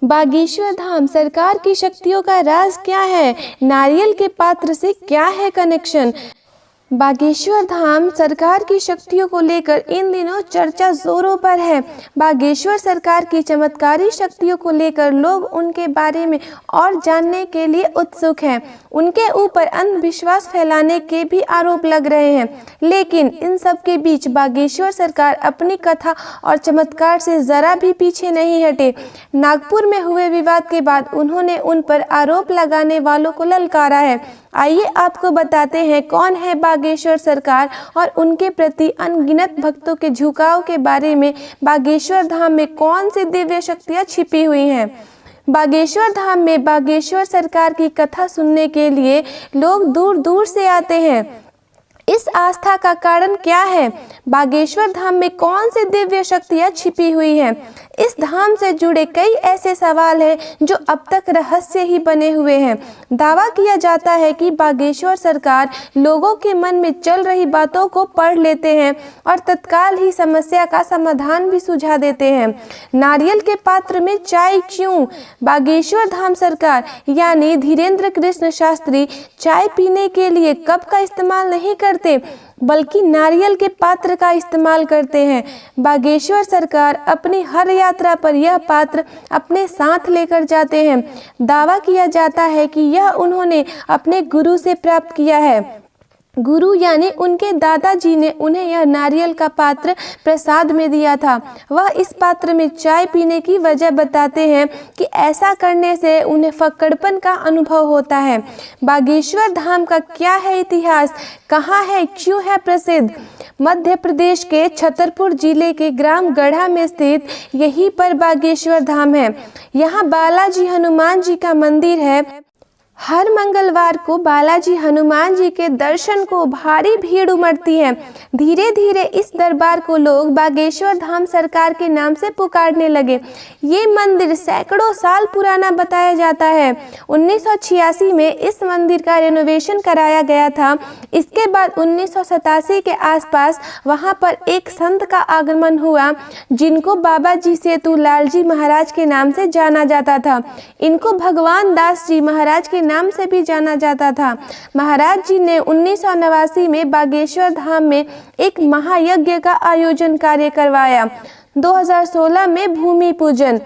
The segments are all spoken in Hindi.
बागेश्वर धाम सरकार की शक्तियों का राज क्या है? नारियल के पात्र से क्या है कनेक्शन? बागेश्वर धाम सरकार की शक्तियों को लेकर इन दिनों चर्चा जोरों पर है। बागेश्वर सरकार की चमत्कारी शक्तियों को लेकर लोग उनके बारे में और जानने के लिए उत्सुक हैं। उनके ऊपर अंधविश्वास फैलाने के भी आरोप लग रहे हैं, लेकिन इन सब के बीच बागेश्वर सरकार अपनी कथा और चमत्कार से जरा भी पीछे नहीं हटे। नागपुर में हुए विवाद के बाद उन्होंने उन पर आरोप लगाने वालों को ललकारा है। आइए आपको बताते हैं कौन है बागेश्वर सरकार और उनके प्रति अनगिनत भक्तों के झुकाव के बारे में। बागेश्वर धाम में कौन सी दिव्य शक्तियाँ छिपी हुई हैं? बागेश्वर धाम में बागेश्वर सरकार की कथा सुनने के लिए लोग दूर दूर से आते हैं। इस आस्था का कारण क्या है? बागेश्वर धाम में कौन सी दिव्य शक्तियाँ छिपी हुई हैं? इस धाम से जुड़े कई ऐसे सवाल हैं जो अब तक रहस्य ही बने हुए हैं। दावा किया जाता है कि बागेश्वर सरकार लोगों के मन में चल रही बातों को पढ़ लेते हैं और तत्काल ही समस्या का समाधान भी सुझा देते हैं। नारियल के पात्र में चाय क्यों? बागेश्वर धाम सरकार यानी धीरेन्द्र कृष्ण शास्त्री चाय पीने के लिए कप का इस्तेमाल नहीं करते, बल्कि नारियल के पात्र का इस्तेमाल करते हैं। बागेश्वर सरकार अपनी हर यात्रा पर यह पात्र अपने साथ लेकर जाते हैं। दावा किया जाता है कि यह उन्होंने अपने गुरु से प्राप्त किया है। गुरु यानी उनके दादाजी ने उन्हें यह नारियल का पात्र प्रसाद में दिया था। वह इस पात्र में चाय पीने की वजह बताते हैं कि ऐसा करने से उन्हें फक्कड़पन का अनुभव होता है। बागेश्वर धाम का क्या है इतिहास? कहाँ है, क्यों है प्रसिद्ध? मध्य प्रदेश के छतरपुर जिले के ग्राम गढ़ा में स्थित यहीं पर बागेश्वर धाम है। यहाँ बालाजी हनुमान जी का मंदिर है। हर मंगलवार को बालाजी हनुमान जी के दर्शन को भारी भीड़ उमड़ती है। धीरे धीरे इस दरबार को लोग बागेश्वर धाम सरकार के नाम से पुकारने लगे। ये मंदिर सैकड़ों साल पुराना बताया जाता है। 1986 में इस मंदिर का रेनोवेशन कराया गया था। इसके बाद 1987 के आसपास वहाँ पर एक संत का आगमन हुआ, जिनको बाबा जी सेतुलाल जी महाराज के नाम से जाना जाता था। इनको भगवान दास जी महाराज के नाम से भी जाना जाता था। महाराज जी ने 1989 में बागेश्वर धाम में एक महायज्ञ का आयोजन कार्य करवाया। 2016 में भूमि पूजन।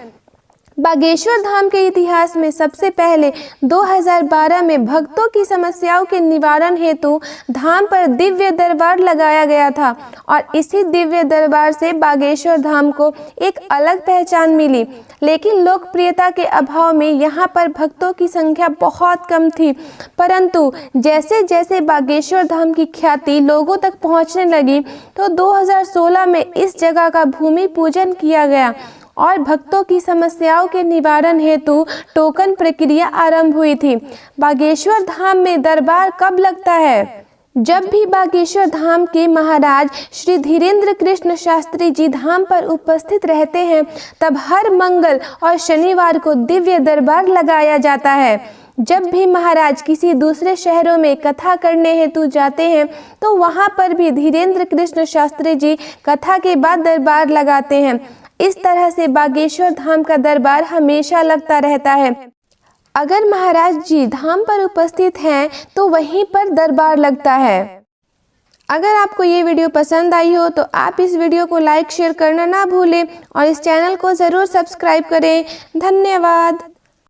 बागेश्वर धाम के इतिहास में सबसे पहले 2012 में भक्तों की समस्याओं के निवारण हेतु धाम पर दिव्य दरबार लगाया गया था और इसी दिव्य दरबार से बागेश्वर धाम को एक अलग पहचान मिली। लेकिन लोकप्रियता के अभाव में यहाँ पर भक्तों की संख्या बहुत कम थी। परंतु जैसे जैसे बागेश्वर धाम की ख्याति लोगों तक पहुँचने लगी तो 2016 में इस जगह का भूमि पूजन किया गया और भक्तों की समस्याओं के निवारण हेतु टोकन प्रक्रिया आरंभ हुई थी। बागेश्वर धाम में दरबार कब लगता है? जब भी बागेश्वर धाम के महाराज श्री धीरेन्द्र कृष्ण शास्त्री जी धाम पर उपस्थित रहते हैं, तब हर मंगल और शनिवार को दिव्य दरबार लगाया जाता है। जब भी महाराज किसी दूसरे शहरों में कथा करने हेतु जाते हैं तो वहाँ पर भी धीरेन्द्र कृष्ण शास्त्री जी कथा के बाद दरबार लगाते हैं। इस तरह से बागेश्वर धाम का दरबार हमेशा लगता रहता है। अगर महाराज जी धाम पर उपस्थित हैं तो वहीं पर दरबार लगता है। अगर आपको ये वीडियो पसंद आई हो तो आप इस वीडियो को लाइक शेयर करना ना भूलें और इस चैनल को ज़रूर सब्सक्राइब करें। धन्यवाद।